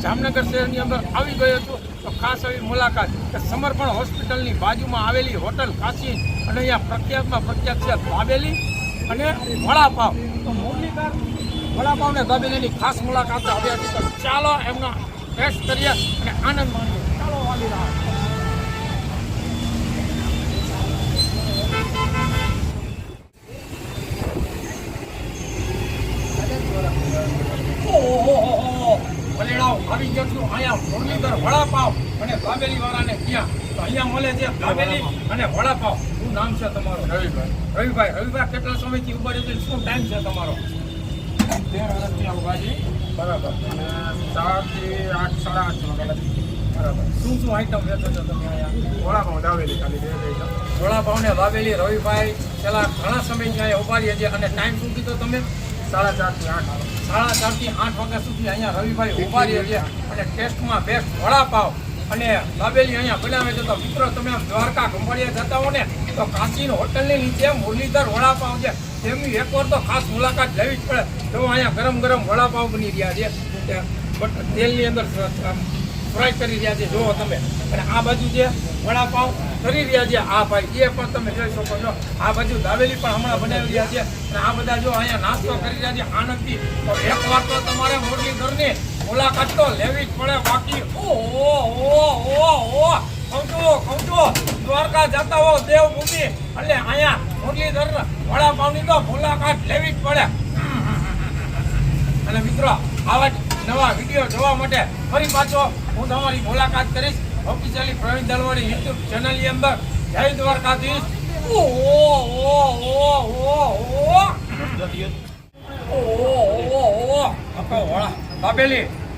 જામનગર શહેરની અંદર આવી ગયો છું તો ખાસ એવી મુલાકાત કે સમર્પણ હોસ્પિટલની બાજુમાં આવેલી હોટલ કાશી અને અહીંયા પ્રખ્યાતમાં પ્રખ્યાત છે દાબેલી અને વડાપાવ. તો મુરલીધર વડાપાવ ને દાબેલીની ખાસ મુલાકાત હવે હતી. તો ચાલો એમનો ટેસ્ટ કરીએ અને આનંદ માણીએ. ચાલો વાલી રાહ. આવી ગયો છું અહીંયા મુરલીધર વડાપાવ અને દાબેલી વાળાને ત્યાં. તો અહીંયા મળે છે દાબેલી અને વડાપાવ. શું નામ છે તમારું? રવિભાઈ કેટલા સમયથી ઉભા રહ્યો? શું ટાઈમ છે તમારો? 13 વર્ષથી ઉભાજી. બરાબર. અને 7 થી 8 સાડા 8 બરાબર. શું આઈટમ વેચો છો તમે અહીંયા? વડાપાવ દાબેલી ખાલી બે વડાપાવ ને દાબેલી. રવિભાઈ છેલ્લા ઘણા સમયથી અહીંયા ઉભા રહ્યા છે અને ટાઈમ શું કીધો તમે? 4:30 થી 8. 4:30 થી 8 વાગ્યા સુધી અહીંયા રવિભાઈ ઉભા રહ્યા છે અને ટેસ્ટમાં બેસ્ટ વડાપાવ અને દાબેલી અહીંયા બનાવે છે. તો મિત્રો તમે દ્વારકા ખંભાળિયા જતા હો ને તો કાશી હોટલની નીચે મુરલીધર વડાપાવ છે, તેમની એકવાર તો ખાસ મુલાકાત લેવી જ પડે. તો અહીંયા ગરમ ગરમ વડાપાવ બની રહ્યા છે, તેલની અંદર ફ્રાય કરી રહ્યા છે જુઓ તમે. અને આ બાજુ જે વડાપાવ કરી રહ્યા છે આ ભાઈ એ પણ તમે જોઈ શકો છો. આ બાજુ દાબેલી પણ હમણાં બનાવી રહ્યા છે અને આ બધા જો અહીંયા નાસ્તો કરી રહ્યા છે આનંદથી. તો એકવાર તો તમારે મુરલીધરની મુલાકાત તો લેવી જ પડે. બાકી કહું છું દ્વારકા જતા હો દેવભૂમિ એટલે અહીંયા મુરલીધર વડાપાવની તો મુલાકાત લેવી જ પડે. અને મિત્રો આવા જ નવા વિડીયો જોવા માટે ફરી પાછો હું તમારી મુલાકાત કરીશ ઓફિશિયલી પ્રવીણ દલવાડી યુટ્યુબ ચેનલની અંદર. જય દ્વારકાધીશ.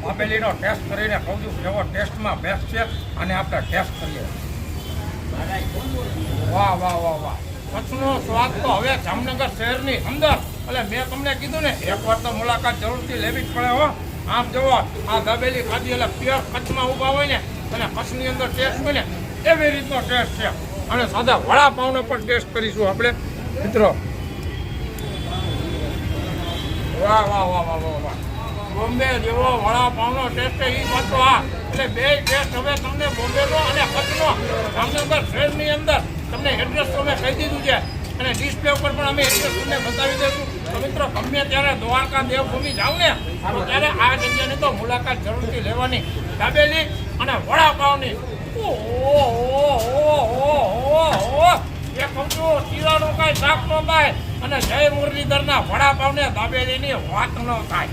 દાબેલીનો ટેસ્ટ કરીને કહું છું કેવો ટેસ્ટમાં બેસ્ટ છે અને આપણે ટેસ્ટ કરીએ. વાહ વાહ વાહ વાહ. કચ્છનો સ્વાદ તો હવે જામનગર શહેરની અંદર. એટલે મેં તમને કીધું ને એકવાર તો મુલાકાત જરૂરથી લેવી જ પડે હો. આમ જુઓ આ દાબેલી ખાધી એટલે પ્યોર કચ્છમાં ઊભા હોય ને અને કચ્છની અંદર ટેસ્ટ હોય ને એવી રીતનો ટેસ્ટ છે. અને સાદા વડાપાવનો પણ ટેસ્ટ કરીશું આપણે મિત્રો. વાહ વાહ વાહ વાહ વાહ વાહ. બોમ્બે જેવો વડાપાવનો ટેસ્ટ એ પાછો આ. એટલે બે ટેસ્ટ હવે તમને બોમ્બેનો અને કચ્છનો જામનગર શહેરની અંદર તમને એડ્રેસ તો મેં કહી દીધું છે અને ડિસ્પ્લે ઉપર પણ અમે એડ્રેસ તમને બતાવી દઈશું. તો મિત્રો ગમે ત્યારે દ્વારકા દેવભૂમિ જાવ ને તો ત્યારે આ જગ્યાની તો મુલાકાત જરૂરથી લેવાની. દાબેલી અને વડાપાવની. એ કહું છું શીરાનું કાંઈ શાક ન થાય અને જય મુરલીધરના વડાપાવને દાબેલીની વાત ન થાય.